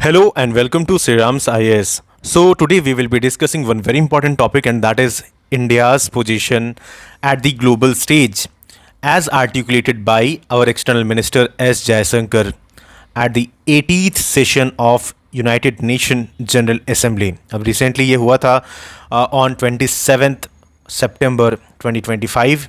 Hello and welcome to Sriram's IAS. So today we will be discussing one very important topic, and that is India's position at the global stage as articulated by our external minister S Jaishankar at the 80th session of United nation general assembly. अब recently ये हुआ था on 27 September 2025.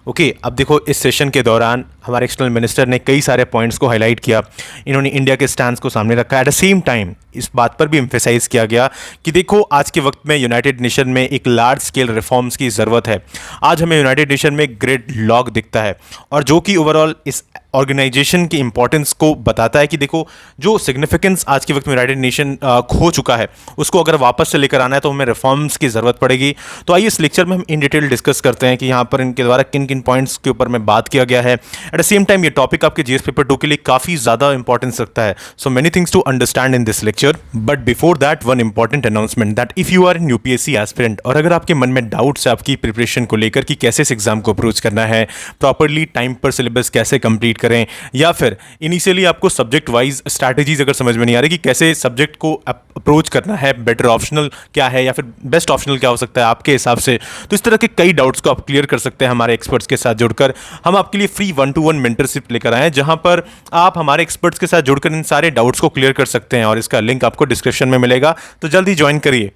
Okay, अब देखो इस session के दौरान हमारे एक्सटर्नल मिनिस्टर ने कई सारे पॉइंट्स को हाईलाइट किया. इन्होंने इंडिया के स्टैंड्स को सामने रखा. एट द सेम टाइम इस बात पर भी एम्फेसाइज किया गया कि देखो आज के वक्त में यूनाइटेड नेशन में एक लार्ज स्केल रिफॉर्म्स की ज़रूरत है. आज हमें यूनाइटेड नेशन में ग्रिड लॉक दिखता है और जो कि ओवरऑल इस ऑर्गेनाइजेशन की इंपॉर्टेंस को बताता है कि देखो जो सिग्निफिकेंस आज के वक्त में यूनाइटेड नेशन खो चुका है उसको अगर वापस से लेकर आना है तो हमें रिफॉर्म्स की ज़रूरत पड़ेगी. तो आइए इस लेक्चर में हम इन डिटेल डिस्कस करते हैं कि यहाँ पर इनके द्वारा किन किन पॉइंट्स के ऊपर में बात किया गया है. एट द सेम टाइम ये टॉपिक आपके जीएस पेपर 2 के लिए काफ़ी ज़्यादा इंपॉर्टेंस रखता है. So many things to understand in this lecture. But before that one important announcement that if you are in UPSC aspirant और अगर आपके मन में डाउट्स है आपकी प्रिपरेशन को लेकर कि कैसे इस एग्जाम को अप्रोच करना है, प्रॉपरली टाइम पर सिलेबस कैसे कंप्लीट करें, या फिर इनिशियली आपको सब्जेक्ट वाइज स्ट्रैटेजीज अगर समझ में नहीं आ रही कि कैसे सब्जेक्ट को अप्रोच करना है, बेटर ऑप्शनल क्या है या फिर बेस्ट ऑप्शनल क्या हो सकता है आपके हिसाब से, तो इस तरह के कई डाउट्स को आप क्लियर कर सकते हैं हमारे एक्सपर्ट्स के साथ जुड़कर. हम आपके लिए फ्री 1-to-1 मेंटरशिप लेकर आए हैं जहां पर आप हमारे एक्सपर्ट्स के साथ जुड़कर इन सारे डाउट्स को क्लियर कर सकते हैं और इसका लिंक आपको डिस्क्रिप्शन में मिलेगा, तो जल्दी ज्वाइन करिए.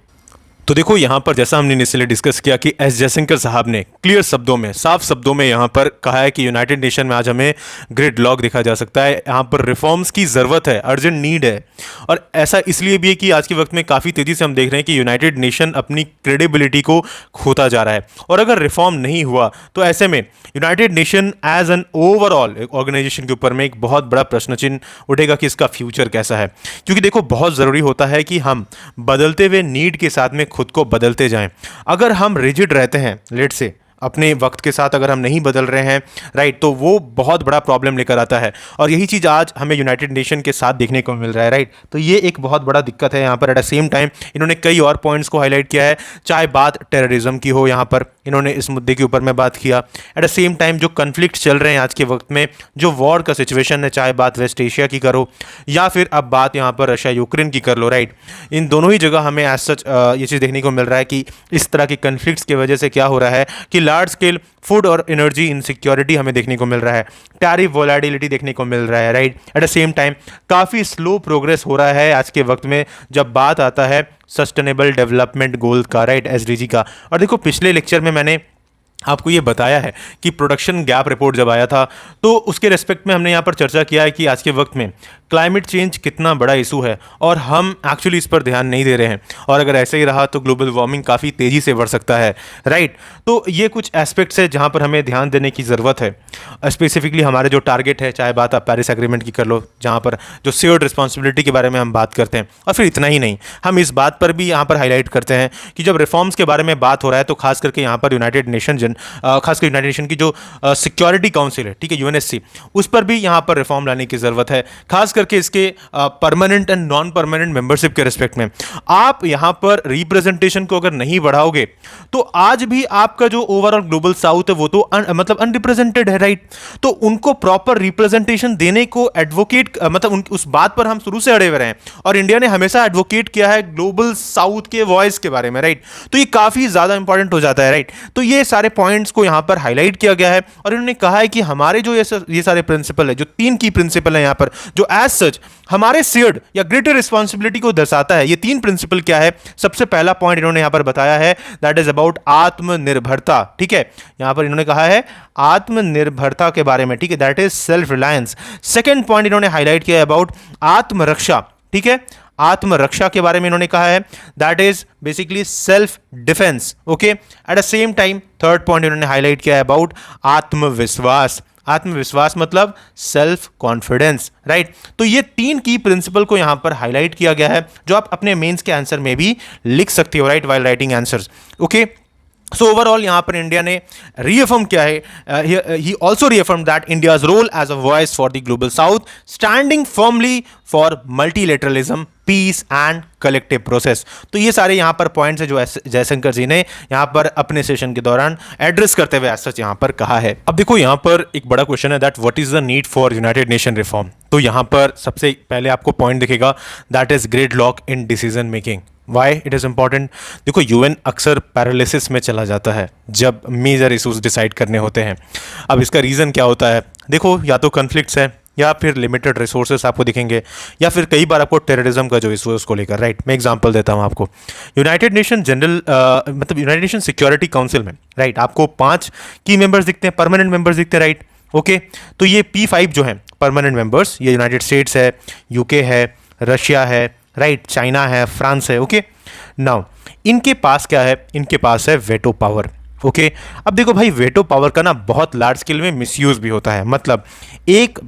तो देखो यहाँ पर जैसा हमने इनिशियली डिस्कस किया कि एस जयशंकर साहब ने क्लियर शब्दों में, साफ शब्दों में यहाँ पर कहा है कि यूनाइटेड नेशन में आज हमें ग्रिड लॉक देखा जा सकता है. यहाँ पर रिफॉर्म्स की ज़रूरत है, अर्जेंट नीड है. और ऐसा इसलिए भी है कि आज के वक्त में काफ़ी तेज़ी से हम देख रहे हैं कि यूनाइटेड नेशन अपनी क्रेडिबिलिटी को खोता जा रहा है. और अगर रिफॉर्म नहीं हुआ तो ऐसे में United Nation as an overall organization के ऊपर में एक बहुत बड़ा प्रश्न चिन्ह उठेगा कि इसका फ्यूचर कैसा है. क्योंकि देखो बहुत ज़रूरी होता है कि हम बदलते हुए नीड के साथ में खुद को बदलते जाएं. अगर हम रिजिड रहते हैं, लेट से अपने वक्त के साथ अगर हम नहीं बदल रहे हैं, राइट, तो वो बहुत बड़ा प्रॉब्लम लेकर आता है. और यही चीज़ आज हमें यूनाइटेड नेशन के साथ देखने को मिल रहा है, राइट. तो ये एक बहुत बड़ा दिक्कत है यहाँ पर. एट द सेम टाइम इन्होंने कई और पॉइंट्स को हाईलाइट किया है, चाहे बात टेररिज्म की हो, यहाँ पर इन्होंने इस मुद्दे के ऊपर में बात किया. एट द सेम टाइम जो कन्फ्लिक्ट चल रहे हैं आज के वक्त में, जो वॉर का सिचुएशन है, चाहे बात वेस्ट एशिया की करो या फिर अब बात यहाँ पर रशिया यूक्रेन की कर लो, राइट, इन दोनों ही जगह हमें एज सच ये चीज़ देखने को मिल रहा है कि इस तरह की कन्फ्लिक्ट्स की वजह से क्या हो रहा है कि लार्ज स्केल फूड और एनर्जी इनसिक्योरिटी हमें देखने को मिल रहा है, टैरिफ वोलेटिलिटी देखने को मिल रहा है, right. At the same time काफ़ी स्लो प्रोग्रेस हो रहा है आज के वक्त में जब बात आता है सस्टेनेबल डेवलपमेंट गोल का, राइट, एसडीजी का. और देखो पिछले लेक्चर में मैंने आपको ये बताया है कि प्रोडक्शन गैप रिपोर्ट जब आया था तो उसके रेस्पेक्ट में हमने यहाँ पर चर्चा किया है कि आज के वक्त में क्लाइमेट चेंज कितना बड़ा इशू है और हम एक्चुअली इस पर ध्यान नहीं दे रहे हैं. और अगर ऐसे ही रहा तो ग्लोबल वार्मिंग काफ़ी तेज़ी से बढ़ सकता है, राइट. तो ये कुछ एस्पेक्ट्स है जहाँ पर हमें ध्यान देने की ज़रूरत है. स्पेसिफिकली हमारे जो टारगेट है, चाहे बात आप पेरिस एग्रीमेंट की कर लो जहाँ पर जो शेयर्ड रिस्पॉन्सिबिलिटी के बारे में हम बात करते हैं. और फिर इतना ही नहीं, हम इस बात पर भी यहाँ पर हाईलाइट करते हैं कि जब रिफॉर्म्स के बारे में बात हो रहा है तो खास करके यहाँ पर यूनाइटेड नेशन खासकर यूनाइटेड नेशन की जो सिक्योरिटी काउंसिल है, ठीक है, यूएनएससी, उस पर भी यहाँ पर रिफॉर्म लाने की ज़रूरत है. खास करके इसके permanent and non permanent membership के रिस्पेक्ट में आप यहाँ पर रिप्रेजेंटेशन को अगर नहीं बढ़ाओगे तो आज भी आपका जो ओवरऑल ग्लोबल साउथ है वो तो मतलब अनरिप्रेजेंटेड है, राइट. तो उनको प्रॉपर रिप्रेजेंटेशन देने को एडवोकेट मतलब उस बात पर हम शुरू से अड़े हुए रहे हैं और इंडिया ने हमेशा एडवोकेट किया है ग्लोबल साउथ के वॉइस के बारे में, राइट. तो ये काफ़ी ज़्यादा इंपॉर्टेंट हो जाता है, राइट. तो ये सारे पॉइंट्स को यहाँ पर हाईलाइट किया गया है और इन्होंने कहा है कि हमारे जो ये सारे प्रिंसिपल है, जो 3 की प्रिंसिपल है यहाँ पर, जो एज सच हमारे शेयर्ड या ग्रेटर रिस्पॉन्सिबिलिटी को दर्शाता है. ये 3 प्रिंसिपल क्या है? सबसे पहला पॉइंट इन्होंने यहाँ पर बताया है दैट इज अबाउट आत्मनिर्भरता, ठीक है. यहाँ पर इन्होंने कहा है आत्मनिर्भरता के बारे में, ठीक है, that is self reliance. Second point इन्होंने हाईलाइट किया है अबाउट आत्मरक्षा, ठीक है, आत्मरक्षा के बारे में इन्होंने कहा है that is basically self defence. Okay, eight the same time third point इन्होंने हाईलाइट किया है अबाउट आत्मविश्वास. आत्मविश्वास मतलब सेल्फ कॉन्फिडेंस, राइट. तो ये 3 की प्रिंसिपल को यहां पर हाईलाइट किया गया है जो आप अपने मेंस के आंसर में भी लिख सकते हो, right, while writing answers. Okay, so overall यहाँ पर इंडिया ने रीअफर्म किया है, he also reaffirm that India's role as a voice for the global south, standing firmly for multilateralism, peace and collective process. तो ये सारे यहाँ पर पॉइंट्स है जो जयशंकर जी ने यहाँ पर अपने सेशन के दौरान एड्रेस करते हुए सच यहाँ पर कहा है। अब देखो यहाँ पर एक बड़ा क्वेश्चन है that what is the need for United nation reform. तो यहाँ पर सबसे पहले आपको पॉइंट दिखेगा that is grid lock in decision making. Why it is important? देखो यूएन अक्सर पैरालिसिस में चला जाता है जब मेजर इशूज डिसाइड करने होते हैं। अब इसका रीज़न क्या होता है? देखो या तो कन्फ्लिक्ट्स है, या फिर लिमिटेड रिसोर्सेस आपको दिखेंगे, या फिर कई बार आपको टेररिज्म का जो इशू है उसको लेकर, राइट। मैं एग्जांपल देता हूँ आपको। यूनाइटेड नेशन मतलब यूनाइटेड नेशन सिक्योरिटी काउंसिल में, राइट, आपको 5 की मेंबर्स दिखते हैं, परमानेंट मेंबर्स दिखते हैं, राइट। ओके, तो ये P5 जो हैं परमानेंट मेंबर्स, ये यूनाइटेड स्टेट्स है, यूके है, रशिया है, राइट, चाइना है, फ्रांस है। ओके, नाउ इनके पास क्या है? इनके पास है वेटो पावर। ओके, अब देखो भाई, वेटो पावर का ना बहुत लार्ज स्केल में मिसयूज भी होता है। मतलब एक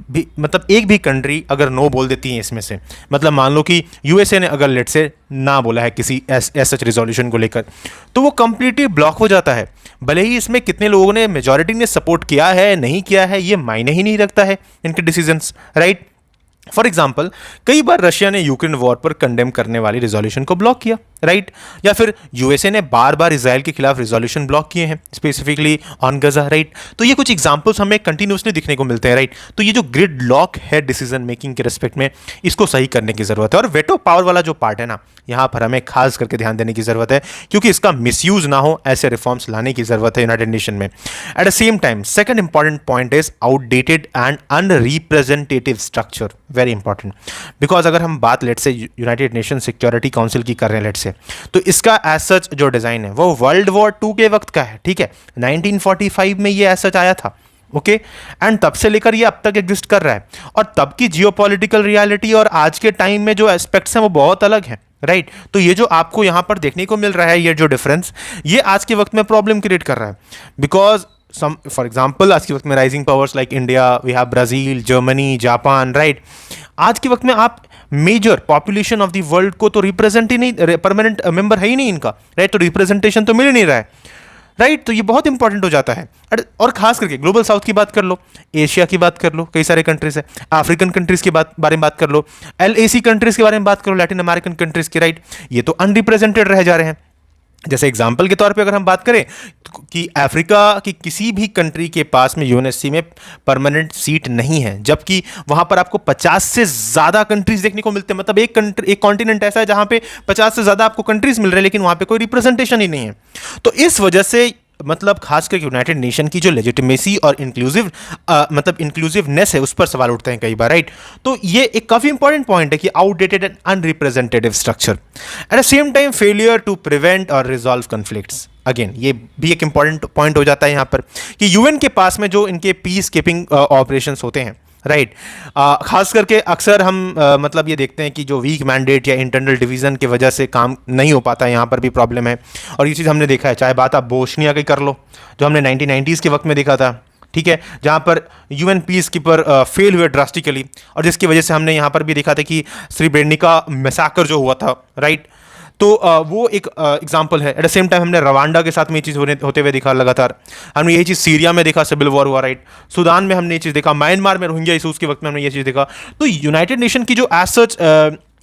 भी कंट्री अगर नो बोल देती है इसमें से, मतलब मान लो कि यूएसए ने अगर लेट से ना बोला है किसी सच रिजोल्यूशन को लेकर, तो वो कंप्लीटली ब्लॉक हो जाता है। भले ही इसमें कितने लोगों ने, मेजॉरिटी ने सपोर्ट किया है नहीं किया है, ये मायने ही नहीं रखता है इनके डिसीजंस, राइट। फॉर एग्जाम्पल, कई बार रशिया ने यूक्रेन वॉर पर कंडेम करने वाली रिजोल्यूशन को ब्लॉक किया, राइट। या फिर यूएसए ने बार बार इजराइल के खिलाफ रिजोल्यूशन ब्लॉक किए हैं, स्पेसिफिकली ऑन गजा, राइट। तो ये कुछ एग्जांपल्स हमें कंटिन्यूसली दिखने को मिलते हैं, राइट। तो ये जो ग्रिड लॉक है डिसीजन मेकिंग के रिस्पेक्ट में, इसको सही करने की जरूरत है। और वेटो पावर वाला जो पार्ट है ना, यहाँ पर हमें खास करके ध्यान देने की जरूरत है, क्योंकि इसका मिसयूज ना हो, ऐसे रिफॉर्म्स लाने की जरूरत है यूनाइटेड नेशन में। At the same time, second important point is outdated and unrepresentative structure. Very important, because अगर हम बात लेट से यूनाइटेड नेशन सिक्योरिटी काउंसिल की कर रहे हैं लेट से, तो इसका एज सच जो डिजाइन है वो वर्ल्ड वॉर 2 के वक्त का है, ठीक है। 1945 में ये एज सच आया था, ओके, एंड तब से लेकर ये अब तक एग्जिस्ट कर रहा है। और तब की जियोपॉलिटिकल रियलिटी और आज के टाइम में जो एस्पेक्ट्स हैं वो बहुत अलग हैं, राइट। तो ये जो आपको यहाँ पर देखने को मिल रहा है, ये जो डिफरेंस, ये आज के वक्त में प्रॉब्लम क्रिएट कर रहा है। बिकॉज फॉर एग्जाम्पल, आज के वक्त में rising powers like India, we have Brazil, Germany, Japan, right. आज के वक्त में आप major population of the world को तो रिप्रेजेंट ही नहीं, परमानेंट मेंबर है ही नहीं इनका, राइट। तो रिप्रेजेंटेशन तो मिल ही नहीं रहा है, राइट। तो ये बहुत इंपॉर्टेंट हो जाता है। और खास करके ग्लोबल साउथ की बात कर लो, एशिया की बात कर लो, कई सारे कंट्रीज है, अफ्रीकन कंट्रीज के बारे में बात कर लो, LAC कंट्रीज के बारे में बात करो, लैटिन अमेरिकन कंट्रीज की, राइट। ये तो अनरिप्रेजेंटेड रह जा रहे हैं। जैसे एग्जाम्पल के तौर पे अगर हम बात करें कि अफ्रीका की किसी भी कंट्री के पास में यूएनएससी में परमानेंट सीट नहीं है, जबकि वहां पर आपको 50 से ज़्यादा कंट्रीज देखने को मिलते हैं। मतलब एक कॉन्टिनेंट ऐसा है जहां पे 50 से ज़्यादा आपको कंट्रीज मिल रहे हैं, लेकिन वहां पे कोई रिप्रेजेंटेशन ही नहीं है। तो इस वजह से मतलब खासकर यूनाइटेड नेशन की जो लेजिटिमेसी और इंक्लूसिवनेस है, उस पर सवाल उठते हैं कई बार, राइट। तो ये एक काफ़ी इंपॉर्टेंट पॉइंट है कि outdated and unrepresentative structure, at the same time failure to prevent और रिजॉल्व कन्फ्लिक्ट्स। अगेन ये भी एक इंपॉर्टेंट पॉइंट हो जाता है यहाँ पर कि यूएन के पास में जो इनके पीस कीपिंग ऑपरेशंस होते हैं, राइट, खास करके अक्सर हम मतलब ये देखते हैं कि जो वीक मैंडेट या इंटरनल डिवीजन की वजह से काम नहीं हो पाता है, यहाँ पर भी प्रॉब्लम है। और ये चीज़ हमने देखा है, चाहे बात आप बोस्निया की कर लो, जो हमने 1990s के वक्त में देखा था, ठीक है, जहाँ पर यूएन पीस कीपर फेल हुए ड्रास्टिकली, और जिसकी वजह से हमने यहाँ पर भी देखा था कि स्रीब्रेनिका मैसाकर जो हुआ था, राइट। तो वो एक एग्जाम्पल है। एट द सेम टाइम हमने रवांडा के साथ में ये चीज़ होते हुए देखा लगातार। हमने ये चीज़ सीरिया में देखा, सिविल वॉर हुआ, राइट। सूडान में हमने ये चीज़ देखा, म्यांमार में रोहिंग्या इशूज़ के वक्त में हमने ये चीज़ देखा। तो यूनाइटेड नेशन की जो एज सच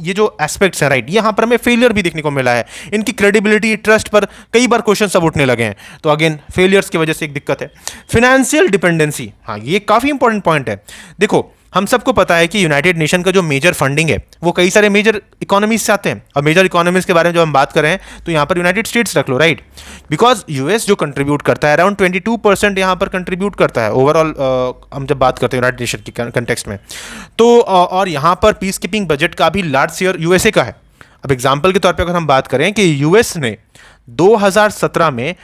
ये जो एस्पेक्ट्स हैं, राइट, यहाँ पर हमें फेलियर भी देखने को मिला है। इनकी क्रेडिबिलिटी, ट्रस्ट पर कई बार क्वेश्चन सब उठने लगे हैं। तो अगेन फेलियर्स की वजह से एक दिक्कत है। फिनेंशियल डिपेंडेंसी, हाँ, ये काफ़ी इंपॉर्टेंट पॉइंट है। देखो, हम सबको पता है कि यूनाइटेड नेशन का जो मेजर फंडिंग है वो कई सारे मेजर इकोनॉमीज से आते हैं। और मेजर इकोनॉमीज के बारे में जब हम बात कर रहे हैं तो यहाँ पर यूनाइटेड स्टेट्स रख लो, राइट। बिकॉज यूएस जो कंट्रीब्यूट करता है अराउंड 22% यहाँ पर कंट्रीब्यूट करता है ओवरऑल, हम जब बात करते हैं यूनाइटेड नेशन के कंटेक्स्ट में। तो और यहाँ पर पीस कीपिंग बजट का भी लार्ज शेयर यूएसए का है। अब एग्जाम्पल के तौर पर अगर हम बात करें कि यूएस ने 2017 में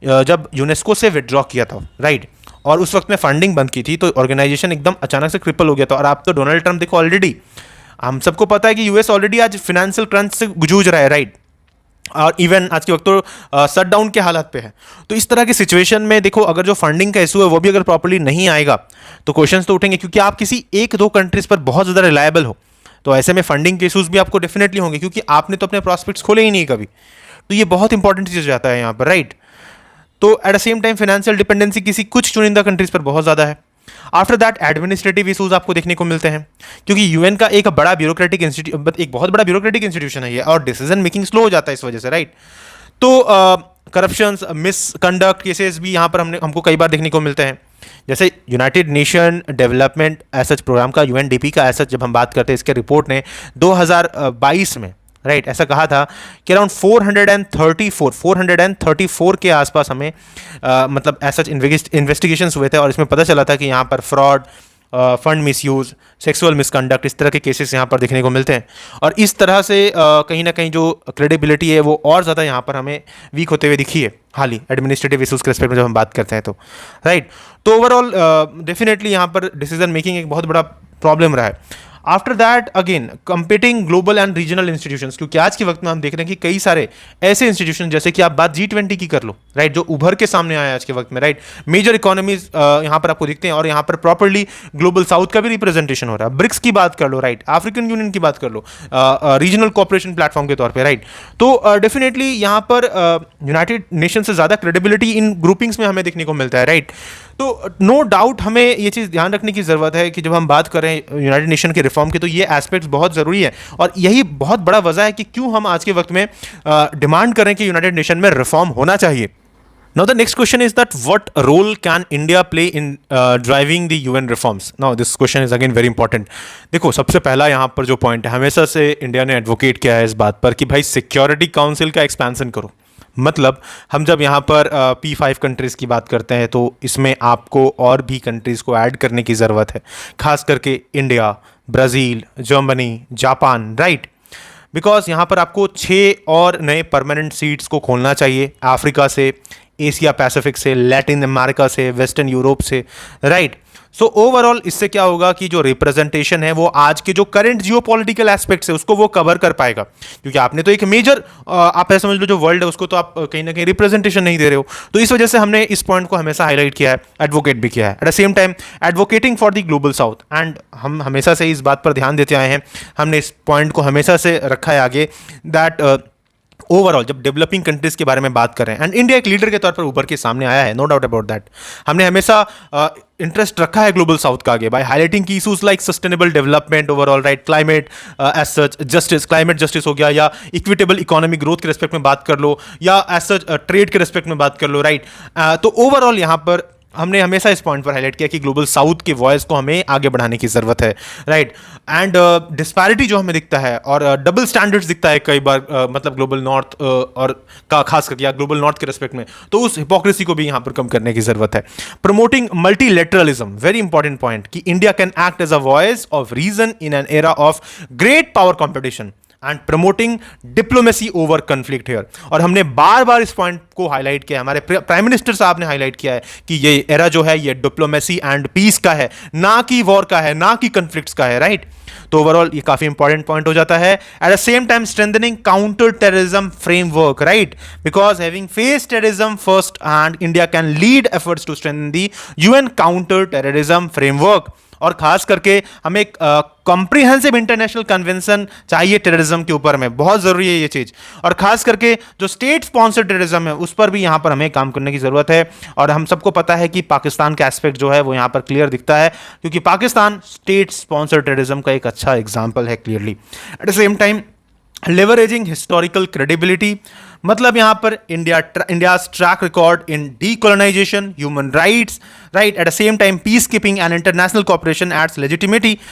जब यूनेस्को से विड्रॉ किया था, राइट, और उस वक्त में फंडिंग बंद की थी, तो ऑर्गेनाइजेशन एकदम अचानक से क्रिपल हो गया था। और आप तो डोनाल्ड ट्रंप देखो, ऑलरेडी हम सबको पता है कि यूएस ऑलरेडी आज फाइनेंशियल क्रंच से जूझ रहा है, राइट। और इवन आज के वक्त तो शट डाउन के हालात पे है। तो इस तरह की सिचुएशन में देखो, अगर जो फंडिंग का इशू है वो भी अगर प्रॉपर्ली नहीं आएगा तो क्वेश्चंस तो उठेंगे, क्योंकि आप किसी 1-2 कंट्रीज पर बहुत ज़्यादा रिलायबल हो, तो ऐसे में फंडिंग के इशूज़ भी आपको डेफिनेटली होंगे, क्योंकि आपने तो अपने प्रॉस्पेक्ट्स खोले ही नहीं कभी। तो ये बहुत इंपॉर्टेंट चीज़ हो जाता है यहाँ पर, राइट। तो eight the same time financial dependency किसी कुछ चुनिंदा कंट्रीज पर बहुत ज़्यादा है। आफ्टर दैट एडमिनिस्ट्रेटिव इशूज आपको देखने को मिलते हैं, क्योंकि यूएन का एक बड़ा ब्यूरोक्रेटिक एक बहुत बड़ा ब्यूरोक्रेटिक इंस्टीट्यूशन है ये, और डिसीजन मेकिंग स्लो हो जाता है इस वजह से, राइट। तो करप्शन, मिसकंडक्ट केसेस भी यहाँ पर हमको कई बार देखने को मिलते हैं। जैसे यूनाइटेड नेशन डेवलपमेंट एसएच प्रोग्राम का, यूएनडीपी का एसएच जब हम बात करते हैं, इसके रिपोर्ट ने 2022 में, राइट, ऐसा कहा था कि अराउंड 434 के आसपास हमें मतलब एसएच इन्वेस्टिगेशंस हुए थे, और इसमें पता चला था कि यहाँ पर fraud, fund misuse, sexual misconduct, इस तरह के केसेस यहाँ पर देखने को मिलते हैं। और इस तरह से कहीं ना कहीं जो क्रेडिबिलिटी है वो और ज़्यादा यहाँ पर हमें वीक होते हुए दिखी है हाल ही एडमिनिस्ट्रेटिव इशूज़ के रिस्पेक्ट में जब हम बात करते हैं तो, राइट। तो ओवरऑल डेफिनेटली यहाँ पर डिसीजन मेकिंग एक बहुत बड़ा प्रॉब्लम रहा है। After that again competing global and regional institutions, क्योंकि आज के वक्त में हम देख रहे हैं कि कई सारे ऐसे इंस्टीट्यूशन, जैसे कि आप बात G20 की कर लो, राइट, जो उभर के सामने आया आज के वक्त में, राइट। मेजर इकोनॉमीज यहाँ पर आपको दिखते हैं, और यहाँ पर प्रॉपर्ली ग्लोबल साउथ का भी रिप्रेजेंटेशन हो रहा है। ब्रिक्स की बात कर लो, राइट, अफ्रीकन यूनियन की बात कर लो, रीजनल कॉपरेशन प्लेटफॉर्म के तौर पर, राइट। तो डेफिनेटली यहाँ पर यूनाइटेड नेशन से ज़्यादा क्रेडिबिलिटी इन ग्रुपिंग्स में हमें देखने को मिलता है, राइट। तो नो डाउट हमें ये चीज़ ध्यान रखने की ज़रूरत है कि जब हम बात करें यूनाइटेड नेशन के रिफॉर्म की, तो ये एस्पेक्ट्स बहुत ज़रूरी है, और यही बहुत बड़ा वजह है कि क्यों हम आज के वक्त में डिमांड करें कि यूनाइटेड नेशन में रिफॉर्म होना चाहिए। Now the next question is that what role can India play in driving the UN reforms? Now this question is again very important. देखो, सबसे पहला यहाँ पर जो पॉइंट है, हमेशा से इंडिया ने एडवोकेट किया है इस बात पर कि भाई सिक्योरिटी काउंसिल का एक्सपेंशन करो। मतलब हम जब यहाँ पर P5 कंट्रीज़ की बात करते हैं, तो इसमें आपको और भी कंट्रीज़ को ऐड करने की ज़रूरत है, खास करके India, Brazil, Germany, Japan, right. Because यहाँ पर आपको 6 और नए परमानेंट सीट्स को खोलना चाहिए, अफ्रीका से, एशिया पैसिफिक से, लैटिन अमेरिका से, वेस्टर्न यूरोप से, राइट। सो ओवरऑल इससे क्या होगा कि जो रिप्रेजेंटेशन है वो आज के जो करंट जियोपॉलिटिकल एस्पेक्ट्स है उसको वो कवर कर पाएगा, क्योंकि आपने तो एक मेजर आप ऐसा समझ लो जो वर्ल्ड है उसको तो आप कहीं ना कहीं रिप्रेजेंटेशन नहीं दे रहे हो। तो इस वजह से हमने इस पॉइंट को हमेशा हाईलाइट किया है, एडवोकेट भी किया है। At the same time advocating for the global south, and हम हमेशा से इस बात पर ध्यान देते आए हैं, हमने इस पॉइंट को हमेशा से रखा है आगे, दैट ओवरऑल जब डेवलपिंग कंट्रीज के बारे में बात करें, एंड इंडिया एक लीडर के तौर पर उभर के सामने आया है, नो डाउट अबाउट दैट। हमने हमेशा इंटरेस्ट रखा है ग्लोबल साउथ का आगे by highlighting key issues like sustainable development overall, right, climate as such justice, climate justice हो गया, या इक्विटेबल इकोनॉमिक ग्रोथ के रिस्पेक्ट में बात कर लो, या एज सच ट्रेड के रिस्पेक्ट में बात कर लो, राइट। तो ओवरऑल यहाँ पर हमने हमेशा इस पॉइंट पर हाईलाइट किया कि ग्लोबल साउथ के वॉइस को हमें आगे बढ़ाने की ज़रूरत है, राइट। एंड डिस्पैरिटी जो हमें दिखता है, और डबल स्टैंडर्ड्स दिखता है कई बार, मतलब ग्लोबल नॉर्थ और का खास करके, या ग्लोबल नॉर्थ के रिस्पेक्ट में, तो उस हिपोक्रेसी को भी यहाँ पर कम करने की ज़रूरत है। Promoting multilateralism, very important point, कि India can act as a voice of reason in an era of great power competition and promoting diplomacy over conflict here. और हमने बार बार इस पॉइंट को हाईलाइट किया है, हमारे प्राइम मिनिस्टर साहब ने हाईलाइट किया है कि ये एरा जो है ये डिप्लोमेसी एंड पीस का है, ना कि वॉर का है, ना कि कन्फ्लिक्ट्स का है, राइट। तो ओवरऑल ये काफी इंपॉर्टेंट पॉइंट हो जाता है। At the same time strengthening counter terrorism framework, right, because having face terrorism first hand, India can lead efforts to strengthen the UN counter terrorism framework. और खास करके हमें कॉम्प्रिहेंसिव इंटरनेशनल कन्वेंशन चाहिए terrorism के ऊपर में, बहुत ज़रूरी है ये चीज़। और खास करके जो स्टेट स्पॉन्सर्ड टेररिज्म है उस पर भी यहाँ पर हमें काम करने की ज़रूरत है। और हम सबको पता है कि पाकिस्तान का एस्पेक्ट जो है वो यहाँ पर क्लियर दिखता है, क्योंकि पाकिस्तान स्टेट स्पॉन्सर्ड टेररिज्म का एक अच्छा एग्जाम्पल है clearly. At the same time leveraging historical credibility, मतलब यहाँ पर India's track record in decolonisation, human rights, right, at the same time peace keeping and international cooperation aids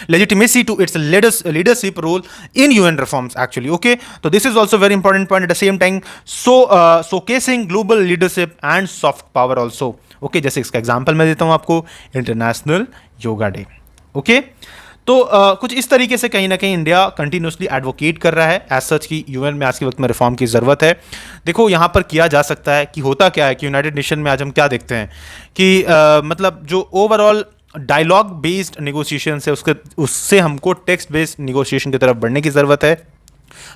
legitimacy to its leadership role in UN reforms actually, okay. So this is also very important point. At the same time, showcasing global leadership and soft power also, okay. जैसे इसका example मैं देता हूँ आपको, international yoga day, okay. तो कुछ इस तरीके से कहीं ना कहीं इंडिया कंटिन्यूसली एडवोकेट कर रहा है एज सच की यूएन में आज के वक्त में रिफॉर्म की ज़रूरत है। देखो यहाँ पर किया जा सकता है कि होता क्या है कि यूनाइटेड नेशन में आज हम क्या देखते हैं कि मतलब जो ओवरऑल डायलॉग बेस्ड नेगोशिएशन है उससे हमको टेक्स्ट बेस्ड नेगोशिएशन की तरफ बढ़ने की ज़रूरत है।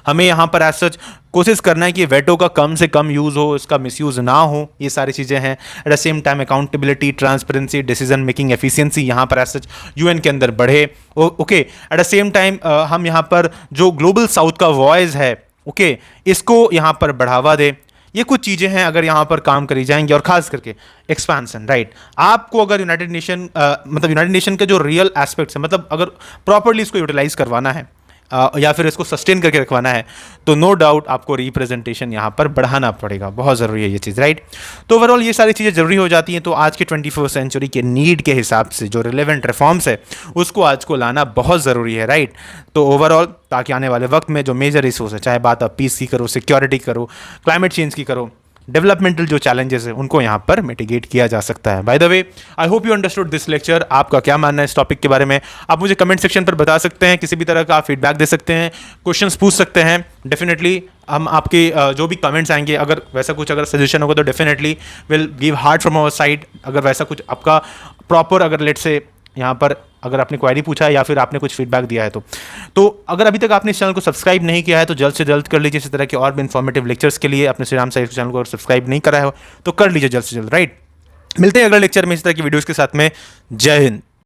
हमें यहाँ पर एज सच कोशिश करना है कि वेटो का कम से कम यूज़ हो, इसका मिसयूज़ ना हो, ये सारी चीज़ें हैं। Eight the same time accountability, transparency, decision making efficiency यहाँ पर एज सच यूएन के अंदर बढ़े, okay. Eight the same time हम यहाँ पर जो ग्लोबल साउथ का वॉइस है, ओके, इसको यहाँ पर बढ़ावा दे, ये कुछ चीज़ें हैं अगर यहाँ पर काम करी जाएंगी, और खास करके एक्सपेंशन, राइट। आपको अगर यूनाइटेड नेशन मतलब यूनाइटेड नेशन के जो रियल एस्पेक्ट्स हैं, मतलब अगर प्रॉपरली इसको यूटिलाइज करवाना है या फिर इसको सस्टेन करके रखवाना है, तो नो डाउट आपको रिप्रेजेंटेशन यहाँ पर बढ़ाना पड़ेगा। बहुत ज़रूरी है ये चीज़, राइट। तो ओवरऑल ये सारी चीज़ें ज़रूरी हो जाती हैं। तो आज के 21वीं सेंचुरी के नीड के हिसाब से जो रिलेवेंट रिफॉर्म्स है उसको आज को लाना बहुत ज़रूरी है, राइट। तो ओवरऑल ताकि आने वाले वक्त में जो मेजर इशूज़ है, चाहे बात आप पीस की करो, सिक्योरिटी करो, क्लाइमेट चेंज की करो, डेवलपमेंटल जो चैलेंजेस है उनको यहाँ पर मिटिगेट किया जा सकता है। By the way, I hope you understood this lecture. आपका क्या मानना है इस टॉपिक के बारे में, आप मुझे कमेंट सेक्शन पर बता सकते हैं। किसी भी तरह का फीडबैक दे सकते हैं, क्वेश्चंस पूछ सकते हैं। डेफिनेटली हम आपके जो भी कमेंट्स आएंगे, अगर वैसा कुछ अगर सजेशन होगा तो definitely will give heart from our side. अगर वैसा कुछ आपका प्रॉपर, अगर लेट से यहाँ पर अगर आपने क्वेरी पूछा है या फिर आपने कुछ फीडबैक दिया है तो अगर अभी तक आपने इस चैनल को सब्सक्राइब नहीं किया है तो जल्द से जल्द कर लीजिए। इस तरह के और भी इन्फॉर्मेटिव लेक्चर्स के लिए अपने श्री राम साई चैनल को अगर सब्सक्राइब नहीं करा है तो कर लीजिए जल्द से जल्द, राइट। मिलते हैं अगले लेक्चर में इस तरह की वीडियोज़ के साथ में। जय हिंद।